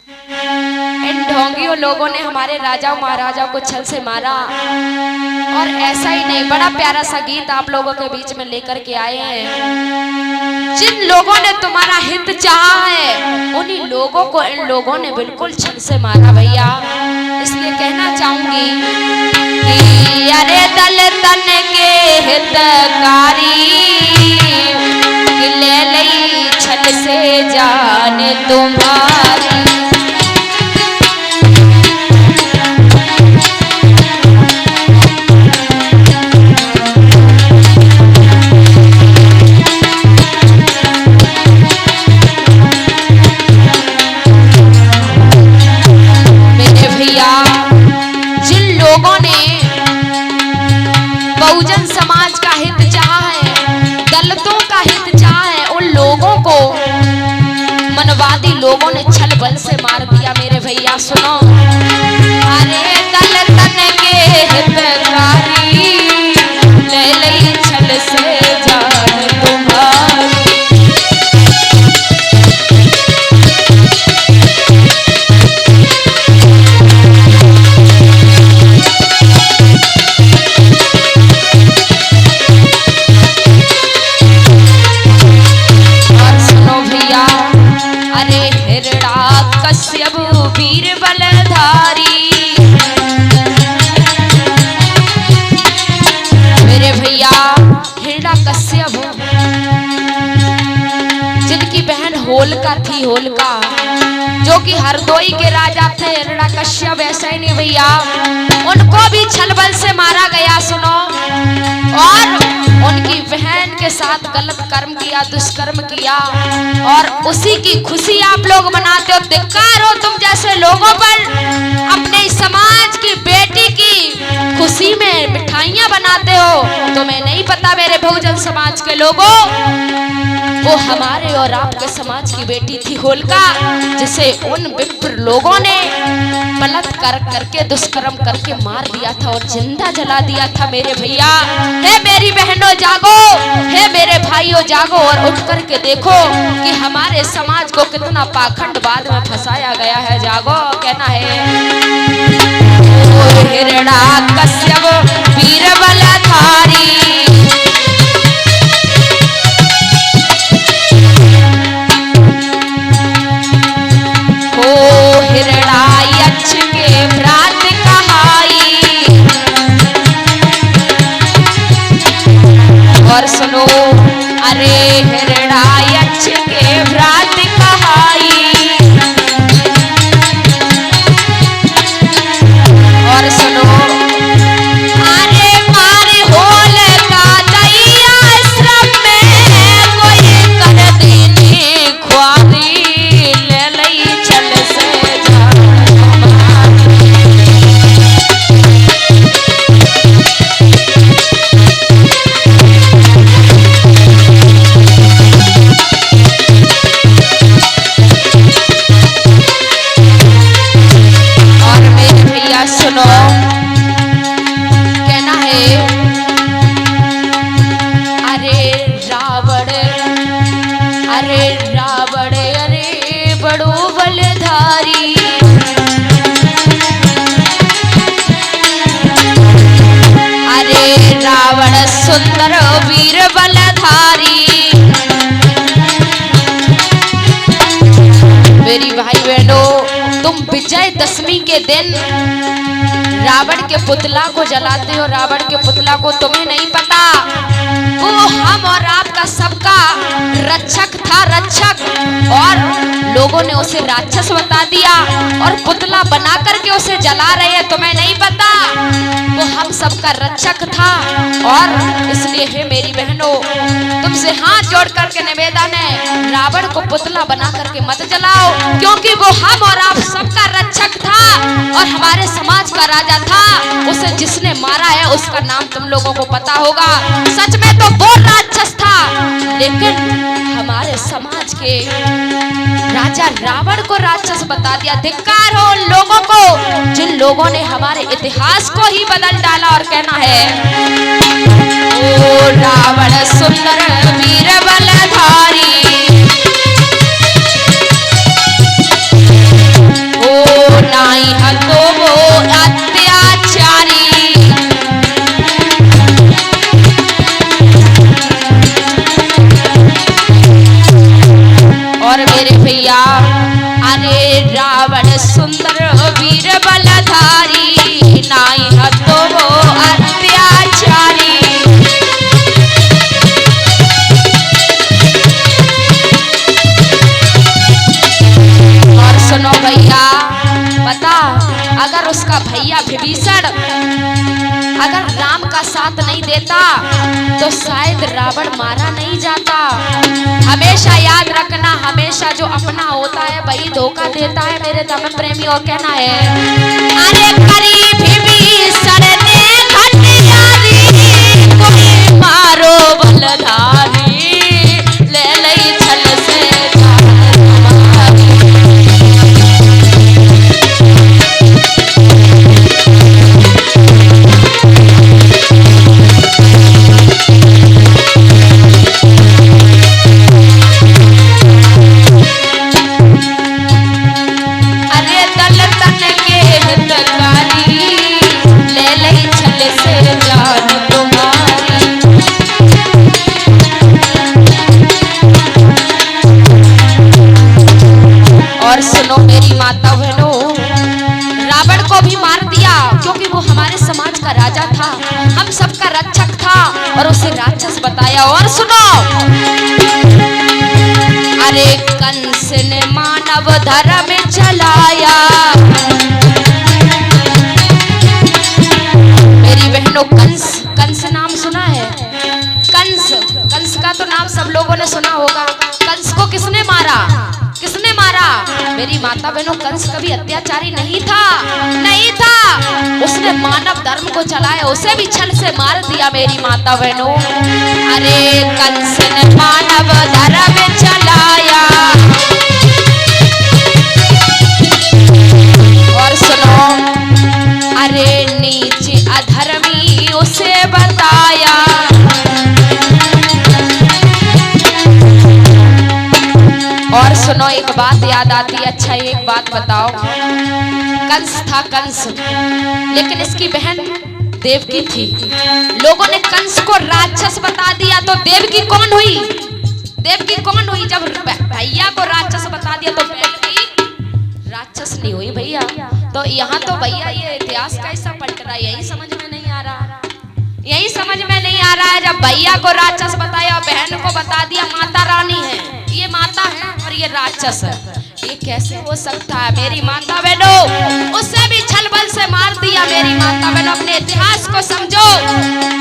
इन ढोंगियों लोगों ने हमारे राजा महाराजा को छल से मारा। और ऐसा ही नहीं, बड़ा प्यारा सा गीत आप लोगों के बीच में लेकर के आए हैं। जिन लोगों ने तुम्हारा हित चाहा है उन्हीं लोगों को इन लोगों ने बिल्कुल छल से मारा भैया। इसलिए कहना चाहूंगी कि अरे दल तन के हितकारी ले लई छल से जान तुम्हारी। बहुजन समाज का हित चाहा है, दलितों का हित चाहा है, उन लोगों को मनवादी लोगों ने छल बल से मार दिया मेरे भैया। सुनो, अरे दल तन के हितकारी ले लई छल से जान तुम्हारी। कश्यप वीर बलधारी मेरे भैया, हिरण्यकश्यप जिनकी बहन होलिका थी, होलिका जो कि हरदोई के राजा थे। हिरण्यकश्यप ऐसा ही नहीं भैया, उनको भी छल बल से मारा गया। सुनो, और उनकी बहन के साथ गलत कर्म किया, दुष्कर्म किया, और उसी की खुशी आप लोग मनाते हो। धिक्कार हो तुम जैसे लोगों पर, अपने समाज की बेटी की खुशी में मिठाइयां बनाते हो। तुम्हें नहीं पता मेरे बहुजन समाज के लोगों, वो हमारे और आपके समाज की बेटी थी होलिका, जिसे उन विप्र लोगों ने बलात्कार करके दुष्कर्म करके मार दिया था और जिंदा जला दिया था मेरे भैया। हे मेरी बहनों जागो, हे मेरे भाइयों जागो और उठ करके देखो कि हमारे समाज को कितना पाखंडवाद में फंसाया गया है। जागो, कहना है ओ हिरण्यकश्यप वीर बलधारी। हिरण्यायक्ष के भ्रात कहाई। और सुनो, अरे हिरण्यायक्ष के भ्रात कहाई। और सुनो, अरे मारे होलिका दैया श्रम में कोई कर दीनी ख्वारी ले लई छल से। सुनो, कहना है अरे रावण, अरे रावण, अरे बड़ो बलधारी। अरे रावण सुंदर वीर बलधारी। मेरी भाई बहनों, तुम विजयदशमी के दिन रावण के पुतला को जलाते हो। रावण के पुतला को तुम्हें नहीं पता, वो हम और आपका सबका रक्षक था, रक्षक। और लोगों ने उसे राक्षस बता दिया और पुतला बना करके उसे जला रहे हैं। तुम्हें नहीं पता, वो हम सबका रक्षक था। और इसलिए हे मेरी बहनों, तुमसे हाथ जोड़ करके निवेदन है, रावण को पुतला बना करके मत जलाओ, क्योंकि वो हम और आप सबका रक्षक था और हमारे समाज का राजा था। उसे जिसने मारा है उसका नाम तुम लोगों को पता होगा। सच में तो वो राक्षस था, लेकिन हमारे समाज के राजा रावण को राक्षस बता दिया। धिक्कार हो उन लोगों को जिन लोगों ने हमारे इतिहास को ही बदल डाला। और कहना है ओ रावण सुंदर वीर बलधारी। अरे रावण सुंदर वीर बलधारी, नाई तो वो अत्याचारी। और सुनो भैया, बता अगर उसका भैया विभीषण अगर राम का साथ नहीं देता तो शायद रावण मारा नहीं जाता। हमेशा याद रखना, हमेशा जो अपना होता है वही धोखा देता है मेरे धर्म प्रेमी। और कहना है अरे करीब विभीषण ने खटियारी, कोई मारो बलधारी, ले लई छल से और उसे राक्षस बताया। और सुनो, अरे कंस ने मानव धर्म चलाया। मेरी बहनों, कंस नाम सुना है? कंस का तो नाम सब लोगों ने सुना होगा। कंस को किसने मारा? किसने मारा? मेरी माता बहनों, कंस कभी अत्याचारी नहीं था, नहीं था। उसने मानव धर्म को चलाया, उसे भी छल से मार दिया मेरी माता बहनों। अरे कंस ने मानव धर्म चलाया। और सुनो, अरे नीच अधर्मी उसे बताया। और सुनो, एक बात याद आती है। अच्छा एक बात बताओ, कंस था कंस, लेकिन इसकी बहन देवकी थी। लोगों ने कंस को राक्षस बता दिया, तो देवकी कौन हुई? देवकी कौन हुई? जब भैया को राक्षस बता दिया तो देवकी राक्षस नहीं हुई भैया। तो यहाँ तो भैया ये इतिहास कैसा पलट रहा है, यही समझ में नहीं आ रहा। यही समझ में नहीं आ रहा है। जब भैया को राक्षस बताया, बहन को बता दिया माता रानी है, ये माता है और ये राक्षस है, ये कैसे हो सकता है? मेरी माता बहनों, उससे भी छल बल से मार दिया। मेरी माता बहनों, अपने इतिहास को समझो।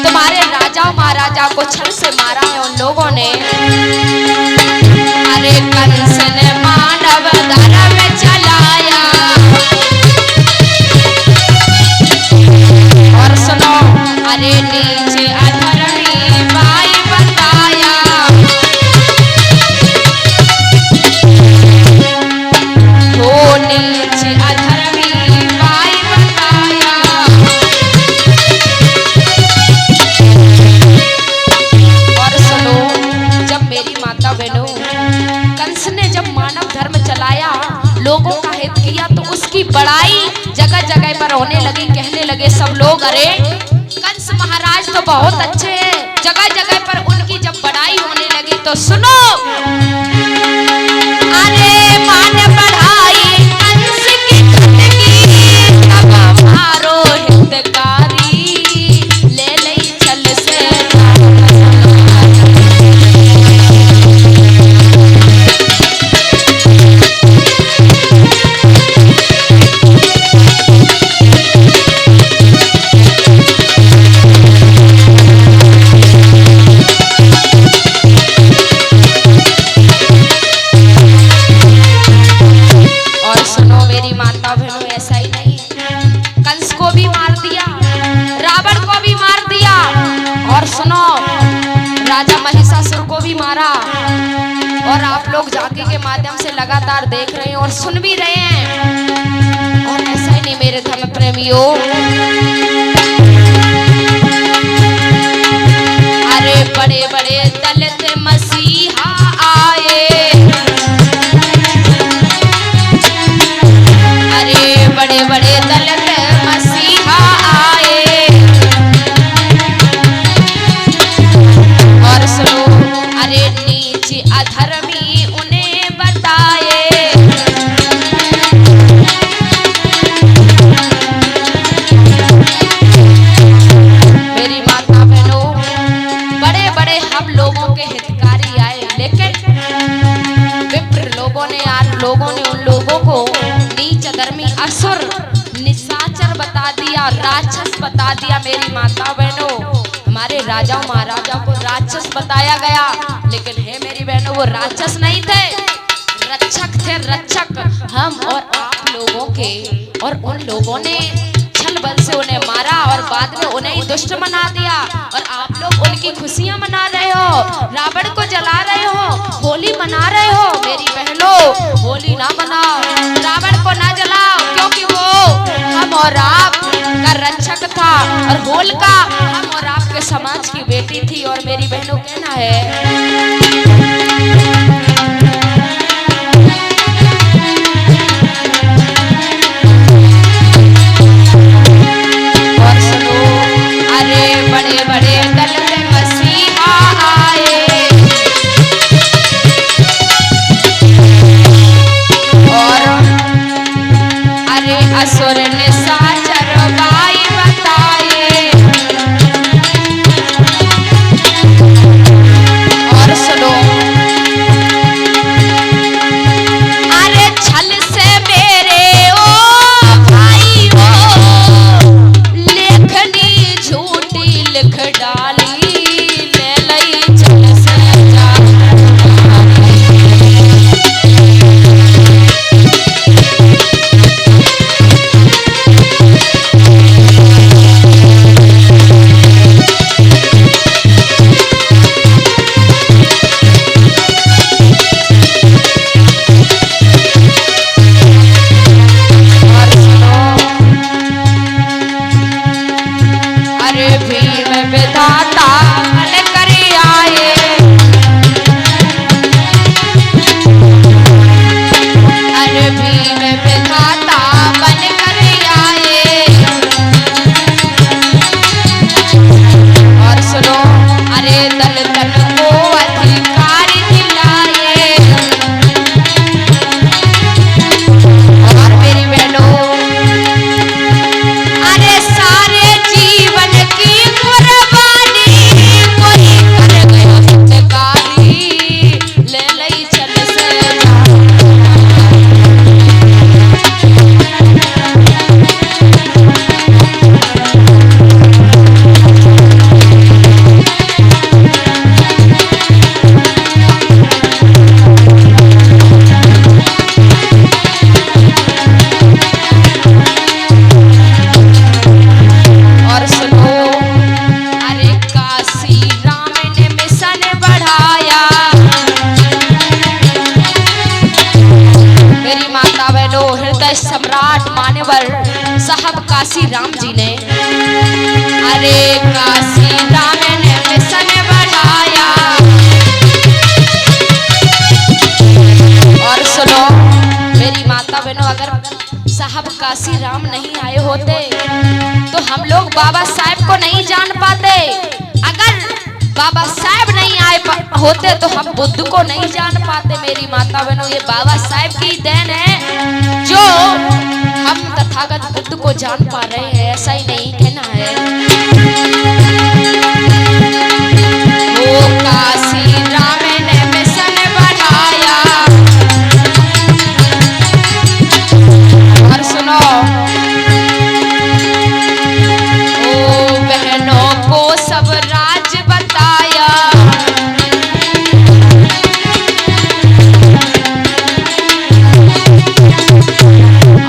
तुम्हारे राजा महाराजा को छल से मारा है उन लोगों ने। अरे कंस ने मानव धर्म चलाया। और सुनो, अरे नीचे अधर्मी भाई बताया। वो नीचे अधर्मी भाई बताया। और सुनो, जब मेरी माता बहनों, कंस ने जब मानव धर्म चलाया, लोगों का हित किया, तो उसकी बड़ाई जगह जगह पर होने लगी। कहने लगे सब लोग, अरे कंस महाराज तो बहुत अच्छे हैं। जगह जगह पर उनकी जब बड़ाई होने लगी तो सुनो, अरे मान बढ़ाई कंस की खटकी, तब मारो हितकारी, ले लई छल से और आप लोग झांकी के माध्यम से लगातार देख रहे हैं और सुन भी रहे हैं। और ऐसा ही नहीं मेरे धर्म प्रेमियों, अरे बड़े बड़े दलित मसीहा आए, अरे बड़े बड़े दलित मसीहा आए। और सुनो, अरे नीच अधर्मी उन्हें बताए। असुर निशाचर बता दिया, राक्षस बता दिया। मेरी माता बहनों, हमारे राजाओं महाराजाओं को राक्षस बताया गया, लेकिन है मेरी बहनों वो राक्षस नहीं थे, रक्षक थे, रक्षक। हम और आप लोगों के, और उन लोगों ने छल बल से उन्हें मारा और बाद में उन्हें ही दुष्ट बना दिया, और आप लोग उनकी खुशियां मना रहे हो, रावण को जला रहे हो, होली मना रहे हो। मेरी बहनों, होली ना मनाओ, रावण को ना जलाओ, क्योंकि वो हम और आप का रक्षक था, और होलिका हम और आपके समाज की बेटी थी। और मेरी बहनों कहना है बड़े बड़े दल से मसीहा आए, और अरे असुर ने साचर बाई बताए। और सुनो, अरे छल से मेरे ओ भाई हो, लेखनी झूठी लिख डाली, ले लई छल से जा। सम्राट मान्यवर साहब काशी राम जी ने, अरे काशी राम ने मिशन बढ़ाया। और सुनो मेरी माता बहनों, अगर साहब काशी राम नहीं आए होते तो हम लोग बाबा साहेब को नहीं जान पाते। अगर बाबा साहेब नहीं आए होते तो हम बुद्ध को नहीं जान पाते। मेरी माता बहनों, ये बाबा साहेब की देन है जो हम तथागत बुद्ध को जान पा रहे हैं, ऐसा ही नहीं कहना है। वो काशी राम ने मिशन बढ़ाया। और सुनो, ओ बहनों को सब राज बताया।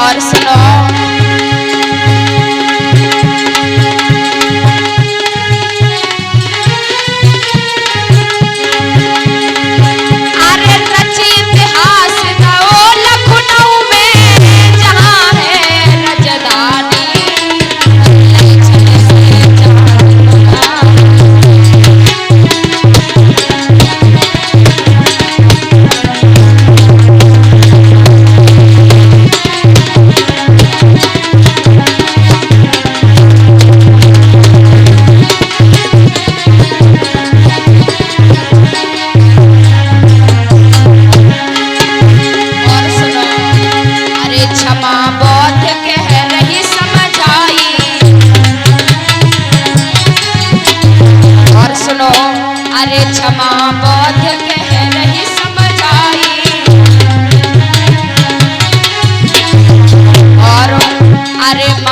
और सुनो, अरे रची इतिहास नओ लखनऊ में, जहाँ है रजधानी, अरे क्षमा बोध कह रही समझाई। और बारे